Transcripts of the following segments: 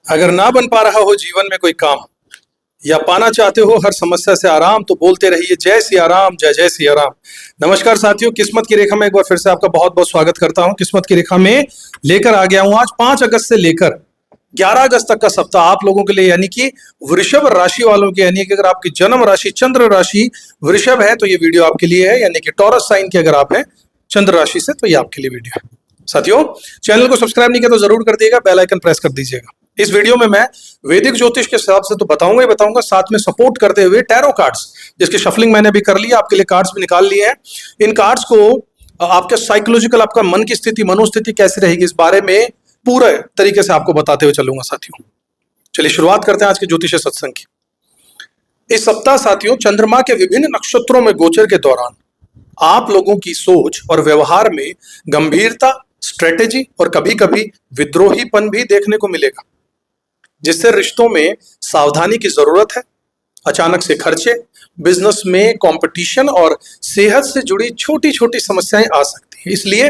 अगर ना बन पा रहा हो जीवन में कोई काम या पाना चाहते हो हर समस्या से आराम तो बोलते रहिए जय सिया राम, जय जय सिया राम। नमस्कार साथियों, किस्मत की रेखा में एक बार फिर से आपका बहुत बहुत स्वागत करता हूं। किस्मत की रेखा में लेकर आ गया हूं आज 5 अगस्त से लेकर 11 अगस्त तक का सप्ताह आप लोगों के लिए, यानी कि वृषभ राशि वालों के, यानी कि अगर आपकी जन्म राशि चंद्र राशि वृषभ है तो ये वीडियो आपके लिए है, यानी कि टॉरस साइन के अगर आप हैं चंद्र राशि से तो ये आपके लिए वीडियो है। साथियों, चैनल को सब्सक्राइब नहीं किया तो जरूर कर दिएगा, बेल आइकन प्रेस कर दीजिएगा। इस वीडियो में मैं वैदिक ज्योतिष के हिसाब से तो बताऊंगा ही बताऊंगा, साथ में सपोर्ट करते हुए टैरो कार्ड्स जिसकी शफलिंग मैंने भी कर लिया, आपके लिए कार्ड्स भी निकाल लिए हैं। इन कार्ड्स को आपके साइकोलॉजिकल, आपका मन की स्थिति, मनोस्थिति कैसी रहेगी इस बारे में पूरे तरीके से आपको बताते हुए चलूंगा। साथियों चलिए शुरुआत करते हैं आज के ज्योतिष सत्संग की। इस सप्ताह साथियों चंद्रमा के विभिन्न नक्षत्रों में गोचर के दौरान आप लोगों की सोच और व्यवहार में गंभीरता, स्ट्रेटेजी और कभी कभी विद्रोहीपन भी देखने को मिलेगा, जिससे रिश्तों में सावधानी की जरूरत है। अचानक से खर्चे, बिजनेस में कंपटीशन और सेहत से जुड़ी छोटी छोटी समस्याएं आ सकती हैं, इसलिए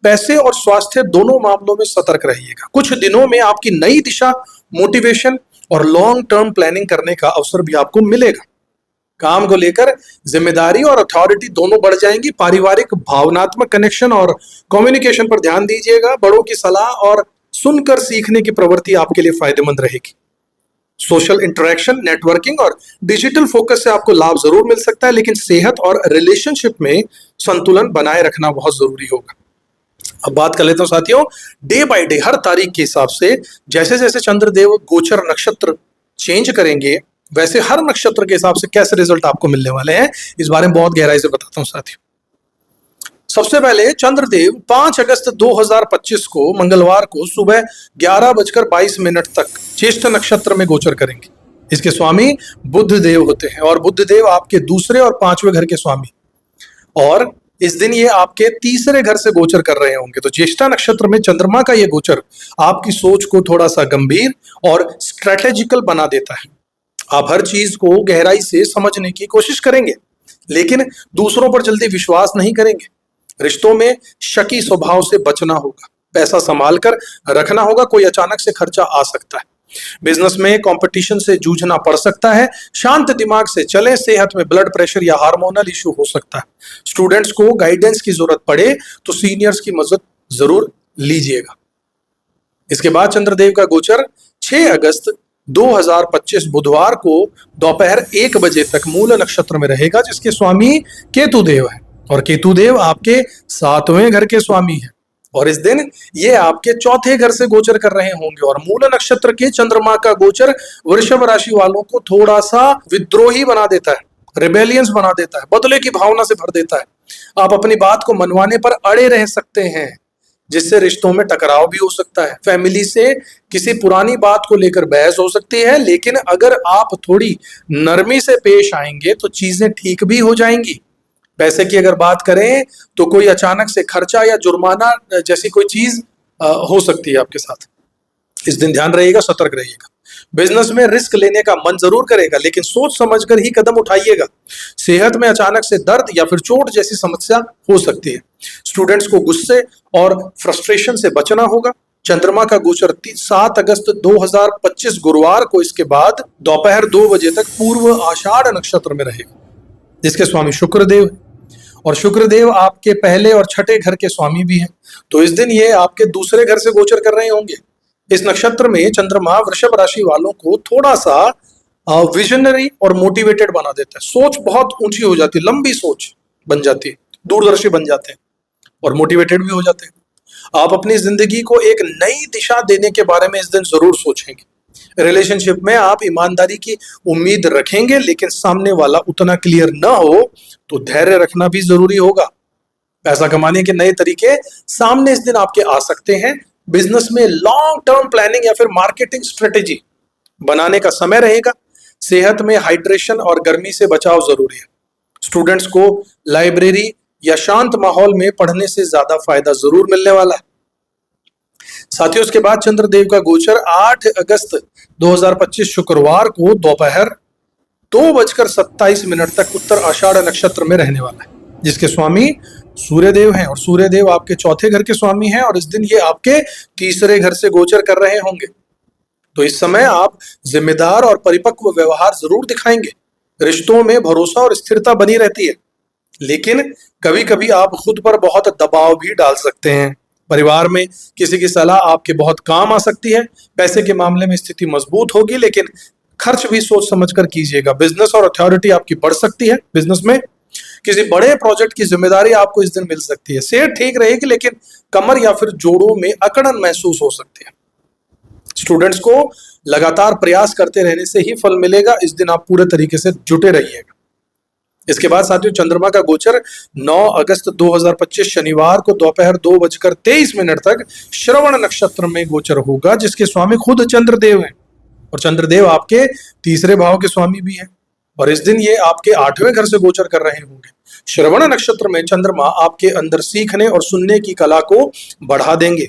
पैसे और स्वास्थ्य दोनों मामलों में सतर्क रहिएगा। कुछ दिनों में आपकी नई दिशा, मोटिवेशन और लॉन्ग टर्म प्लानिंग करने का अवसर भी आपको मिलेगा। काम को लेकर जिम्मेदारी और अथॉरिटी दोनों बढ़ जाएंगी। पारिवारिक भावनात्मक कनेक्शन और कम्युनिकेशन पर ध्यान दीजिएगा। बड़ों की सलाह और सुनकर सीखने की प्रवृत्ति आपके लिए फायदेमंद रहेगी। सोशल इंटरेक्शन, नेटवर्किंग और डिजिटल फोकस से आपको लाभ जरूर मिल सकता है, लेकिन सेहत और रिलेशनशिप में संतुलन बनाए रखना बहुत जरूरी होगा। अब बात कर लेता हूं साथियों, डे बाय डे हर तारीख के हिसाब से जैसे जैसे चंद्रदेव गोचर नक्षत्र चेंज करेंगे वैसे हर नक्षत्र के हिसाब से कैसे रिजल्ट आपको मिलने वाले हैं इस बारे में बहुत गहराई से बताता हूं साथियों। सबसे पहले चंद्रदेव 5 अगस्त 2025 को मंगलवार को सुबह 11:22 तक ज्येष्ठ नक्षत्र में गोचर करेंगे। इसके स्वामी बुध देव होते हैं और बुध देव आपके दूसरे और 5वें घर के स्वामी, और इस दिन ये आपके तीसरे घर से गोचर कर रहे होंगे। तो ज्येष्ठा नक्षत्र में चंद्रमा का ये गोचर आपकी सोच को थोड़ा सा गंभीर और स्ट्रेटेजिकल बना देता है। आप हर चीज को गहराई से समझने की कोशिश करेंगे, लेकिन दूसरों पर जल्दी विश्वास नहीं करेंगे। रिश्तों में शकी स्वभाव से बचना होगा। पैसा संभाल कर रखना होगा, कोई अचानक से खर्चा आ सकता है। बिजनेस में कंपटीशन से जूझना पड़ सकता है। शांत दिमाग से चलें। सेहत में ब्लड प्रेशर या हार्मोनल इशू हो सकता है। स्टूडेंट्स को गाइडेंस की जरूरत पड़े तो सीनियर्स की मदद जरूर लीजिएगा। इसके बाद चंद्रदेव का गोचर 6 अगस्त 2025 बुधवार को दोपहर 1 बजे तक मूल नक्षत्र में रहेगा, जिसके स्वामी केतुदेव है और केतुदेव आपके 7वें घर के स्वामी हैं। और इस दिन ये आपके 4थे घर से गोचर कर रहे होंगे। और मूल नक्षत्र के चंद्रमा का गोचर वृषभ राशि वालों को थोड़ा सा विद्रोही बना देता है, रिबेलियंस बना देता है, बदले की भावना से भर देता है। आप अपनी बात को मनवाने पर अड़े रह सकते हैं, जिससे रिश्तों में टकराव भी हो सकता है। फैमिली से किसी पुरानी बात को लेकर बहस हो सकती है, लेकिन अगर आप थोड़ी नरमी से पेश आएंगे तो चीजें ठीक भी हो जाएंगी। पैसे की अगर बात करें तो कोई अचानक से खर्चा या जुर्माना जैसी कोई चीज हो सकती है आपके साथ। इस दिन ध्यान रहिएगा, सतर्क रहिएगा। बिजनेस में रिस्क लेने का मन जरूर करेगा, लेकिन सोच समझकर ही कदम उठाइएगा। सेहत में अचानक से दर्द या फिर चोट जैसी समस्या हो सकती है। स्टूडेंट्स को गुस्से और फ्रस्ट्रेशन से बचना होगा। चंद्रमा का गोचर 7 अगस्त 2025 गुरुवार को इसके बाद दोपहर 2 बजे तक पूर्व आषाढ़ नक्षत्र में रहेगा, जिसके स्वामी शुक्रदेव है। और शुक्रदेव आपके पहले और 6ठे घर के स्वामी भी हैं। तो इस दिन ये आपके दूसरे घर से गोचर कर रहे होंगे। इस नक्षत्र में चंद्रमा वृषभ राशि वालों को थोड़ा सा विजनरी और मोटिवेटेड बना देता है। सोच बहुत ऊंची हो जाती है, लंबी सोच बन जाती है, दूरदर्शी बन जाते हैं और मोटिवेटेड भी हो जाते हैं। आप अपनी जिंदगी को एक नई दिशा देने के बारे में इस दिन जरूर सोचेंगे। रिलेशनशिप में आप ईमानदारी की उम्मीद रखेंगे, लेकिन सामने वाला उतना क्लियर ना हो तो धैर्य रखना भी जरूरी होगा। पैसा कमाने के नए तरीके सामने इस दिन आपके आ सकते हैं। बिजनेस में लॉन्ग टर्म प्लानिंग या फिर मार्केटिंग स्ट्रेटेजी बनाने का समय रहेगा। सेहत में हाइड्रेशन और गर्मी से बचाव जरूरी है। स्टूडेंट्स को लाइब्रेरी या शांत माहौल में पढ़ने से ज्यादा फायदा जरूर मिलने वाला है। साथियों, उसके बाद चंद्रदेव का गोचर 8 अगस्त 2025 शुक्रवार को दोपहर 2:27 तक उत्तर आषाढ़ नक्षत्र में रहने वाला है, जिसके स्वामी सूर्यदेव हैं और सूर्यदेव आपके 4थे घर के स्वामी हैं। और इस दिन ये आपके तीसरे घर से गोचर कर रहे होंगे। तो इस समय आप जिम्मेदार और परिपक्व व्यवहार जरूर दिखाएंगे। रिश्तों में भरोसा और स्थिरता बनी रहती है, लेकिन कभी कभी आप खुद पर बहुत दबाव भी डाल सकते हैं। परिवार में किसी की सलाह आपके बहुत काम आ सकती है। पैसे के मामले में स्थिति मजबूत होगी, लेकिन खर्च भी सोच समझ कर कीजिएगा। बिजनेस और अथॉरिटी आपकी बढ़ सकती है। बिजनेस में किसी बड़े प्रोजेक्ट की जिम्मेदारी आपको इस दिन मिल सकती है। सेहत ठीक रहेगी, लेकिन कमर या फिर जोड़ों में अकड़न महसूस हो सकती है। स्टूडेंट्स को लगातार प्रयास करते रहने से ही फल मिलेगा। इस दिन आप पूरे तरीके से जुटे रहिएगा। इसके बाद साथियों, चंद्रमा का गोचर 9 अगस्त 2025 शनिवार को दोपहर 2:23 तक श्रवण नक्षत्र में गोचर होगा, जिसके स्वामी खुद चंद्रदेव हैं। और चंद्रदेव आपके तीसरे भाव के स्वामी भी हैं। और इस दिन ये आपके 8वें घर से गोचर कर रहे होंगे। श्रवण नक्षत्र में चंद्रमा आपके अंदर सीखने और सुनने की कला को बढ़ा देंगे।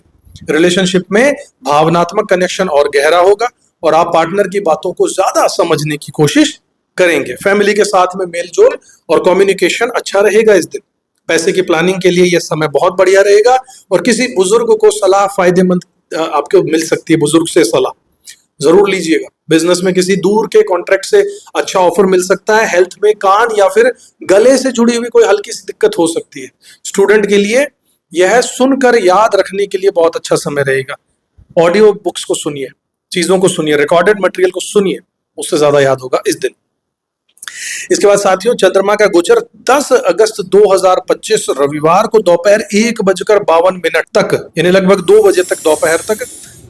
रिलेशनशिप में भावनात्मक कनेक्शन और गहरा होगा और आप पार्टनर की बातों को ज्यादा समझने की कोशिश करेंगे। फैमिली के साथ में मेल जोल और कम्युनिकेशन अच्छा रहेगा इस दिन। पैसे की प्लानिंग के लिए यह समय बहुत बढ़िया रहेगा और किसी बुजुर्ग को सलाह फायदेमंद आपको मिल सकती है। बुजुर्ग से सलाह जरूर लीजिएगा। बिजनेस में किसी दूर के कॉन्ट्रैक्ट से अच्छा ऑफर मिल सकता है। हेल्थ में कान या फिर गले से जुड़ी हुई कोई हल्की सी दिक्कत हो सकती है। स्टूडेंट के लिए यह सुनकर याद रखने के लिए बहुत अच्छा समय रहेगा। ऑडियो बुक्स को सुनिए, चीजों को सुनिए, रिकॉर्डेड मटेरियल को सुनिए, उससे ज्यादा याद होगा इस दिन। इसके बाद साथियों, चंद्रमा का गोचर 10 अगस्त 2025 रविवार को दोपहर 1:52 तक, यानी लगभग 2 बजे तक, दोपहर तक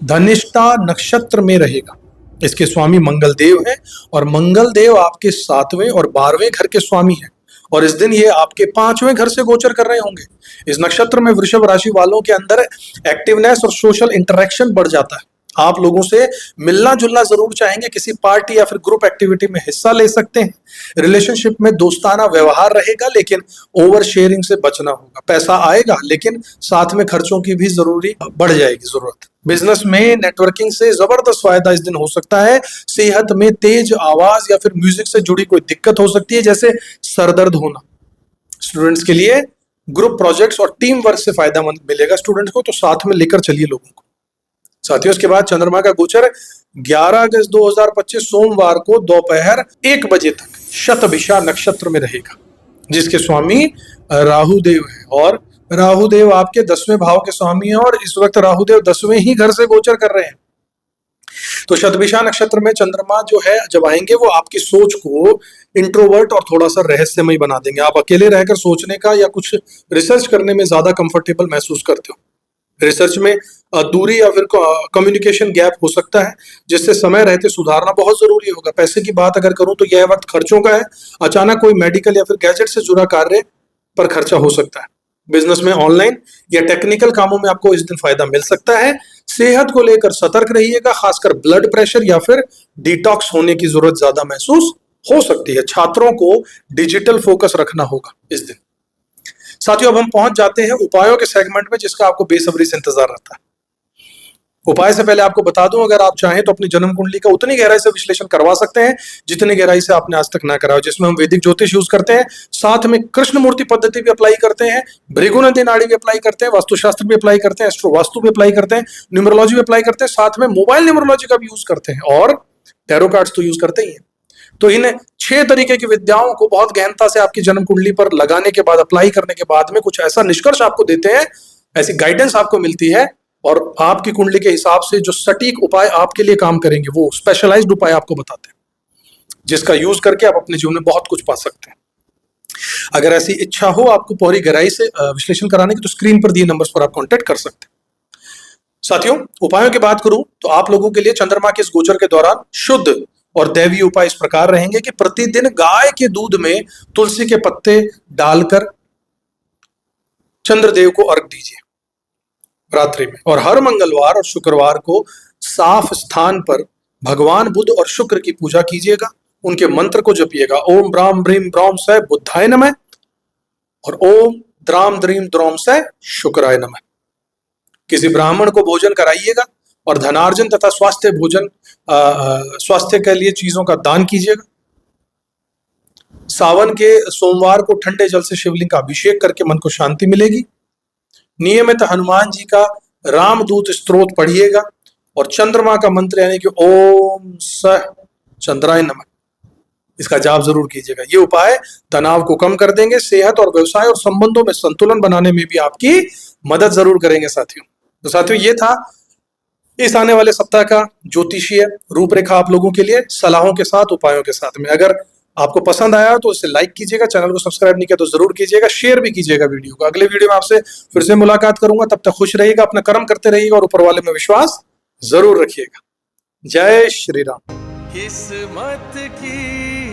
धनिष्ठा नक्षत्र में रहेगा। इसके स्वामी मंगल देव हैं और मंगल देव आपके 7वें और 12वें घर के स्वामी हैं। और इस दिन ये आपके 5वें घर से गोचर कर रहे होंगे। इस नक्षत्र में वृषभ राशि वालों के अंदर एक्टिवनेस और सोशल इंटरेक्शन बढ़ जाता है। आप लोगों से मिलना जुलना जरूर चाहेंगे। किसी पार्टी या फिर ग्रुप एक्टिविटी में हिस्सा ले सकते हैं। रिलेशनशिप में दोस्ताना व्यवहार रहेगा, लेकिन ओवर शेयरिंग से बचना होगा। पैसा आएगा, लेकिन साथ में खर्चों की भी जरूरी बढ़ जाएगी जरूरत। बिजनेस में नेटवर्किंग से जबरदस्त फायदा इस दिन हो सकता है। सेहत में तेज आवाज या फिर म्यूजिक से जुड़ी कोई दिक्कत हो सकती है, जैसे सरदर्द होना। स्टूडेंट्स के लिए ग्रुप प्रोजेक्ट्स और टीम वर्क से फायदा मिलेगा स्टूडेंट्स को, तो साथ में लेकर चलिए लोगों को। साथियों, इसके बाद चंद्रमा का गोचर 11 अगस्त 2025 सोमवार को दोपहर 1 बजे तक शतभिषा नक्षत्र में रहेगा, जिसके स्वामी राहुदेव है। और राहुदेव आपके 10वें भाव के स्वामी हैं और इस वक्त राहुदेव 10वें ही घर से गोचर कर रहे हैं। तो शतभिषा नक्षत्र में चंद्रमा जो है जब आएंगे, वो आपकी सोच को इंट्रोवर्ट और थोड़ा सा रहस्यमय बना देंगे। आप अकेले रहकर सोचने का या कुछ रिसर्च करने में ज्यादा कंफर्टेबल महसूस करते हो। रिसर्च में दूरी या फिर कम्युनिकेशन गैप हो सकता है, जिससे समय रहते सुधारना बहुत जरूरी होगा। पैसे की बात अगर करूं तो यह वक्त खर्चों का है। अचानक कोई मेडिकल या फिर गैजेट से जुड़ा कार्य पर खर्चा हो सकता है। बिजनेस में ऑनलाइन या टेक्निकल कामों में आपको इस दिन फायदा मिल सकता है। सेहत को लेकर सतर्क रहिएगा, खासकर ब्लड प्रेशर या फिर डिटॉक्स होने की जरूरत ज्यादा महसूस हो सकती है। छात्रों को डिजिटल फोकस रखना होगा इस दिन। साथियों, अब हम पहुंच जाते हैं उपायों के सेगमेंट में, जिसका आपको बेसब्री से इंतजार रहता है। उपाय से पहले आपको बता दूं, अगर आप चाहें तो अपनी जन्म कुंडली का उतनी गहराई से विश्लेषण करवा सकते हैं जितनी गहराई से आपने आज तक ना करा हो, जिसमें हम वैदिक ज्योतिष यूज करते हैं, साथ में कृष्ण मूर्ति पद्धति भी अप्लाई करते हैं, भृगु नदी नाड़ी भी अप्लाई करते हैं, वास्तुशास्त्र भी अप्लाई करते हैं, एस्ट्रो वास्तु भी अप्लाई करते हैं, न्यूमरोलॉजी भी अप्लाई करते हैं, साथ में मोबाइल न्यूमरोलॉजी का भी यूज करते हैं, और टैरो कार्ड्स तो यूज करते ही हैं। तो इन 6 तरीके की विद्याओं को बहुत गहनता से आपकी जन्म कुंडली पर लगाने के बाद, अप्लाई करने के बाद में कुछ ऐसा निष्कर्ष आपको देते हैं, ऐसी गाइडेंस आपको मिलती है, और आपकी कुंडली के हिसाब से जो सटीक उपाय आपके लिए काम करेंगे, वो स्पेशलाइज्ड उपाय आपको बताते हैं, जिसका यूज करके आप अपने जीवन में बहुत कुछ पा सकते हैं। अगर ऐसी इच्छा हो आपको पूरी गहराई से विश्लेषण कराने की, तो स्क्रीन पर दिए नंबर्स पर आप कांटेक्ट कर सकते हैं। साथियों, उपायों की बात करूं तो आप लोगों के लिए चंद्रमा के इस गोचर के दौरान शुद्ध और दैवीय उपाय इस प्रकार रहेंगे कि प्रतिदिन गाय के दूध में तुलसी के पत्ते डालकर चंद्रदेव को अर्घ दीजिए रात्रि में, और हर मंगलवार और शुक्रवार को साफ स्थान पर भगवान बुध और शुक्र की पूजा कीजिएगा। उनके मंत्र को जपिएगा, ओम ब्राम ब्रीम ब्रौम से बुद्धाय नमः और ओम द्राम द्रीम द्रोम से शुक्राय नमः। किसी ब्राह्मण को भोजन कराइएगा और धनार्जन तथा स्वास्थ्य के लिए चीजों का दान कीजिएगा। सावन के सोमवार को ठंडे जल से शिवलिंग का अभिषेक करके मन को शांति मिलेगी। नियमित हनुमान जी का रामदूत स्तोत्र पढ़िएगा। और चंद्रमा का मंत्र यानी कि ओम सह चंद्राय नमः, इसका जाप जरूर कीजिएगा। ये उपाय तनाव को कम कर देंगे, सेहत और व्यवसाय और संबंधों में संतुलन बनाने में भी आपकी मदद जरूर करेंगे साथियों। तो साथियों ये था इस आने वाले सप्ताह का ज्योतिषीय रूपरेखा आप लोगों के लिए, सलाहों के साथ, उपायों के साथ में। अगर आपको पसंद आया तो इसे लाइक कीजिएगा, चैनल को सब्सक्राइब नहीं किया तो जरूर कीजिएगा, शेयर भी कीजिएगा वीडियो को। अगले वीडियो में आपसे फिर से मुलाकात करूंगा, तब तक खुश रहिएगा, अपना कर्म करते रहिएगा और ऊपर वाले में विश्वास जरूर रखिएगा। जय श्री राम। किस्मत की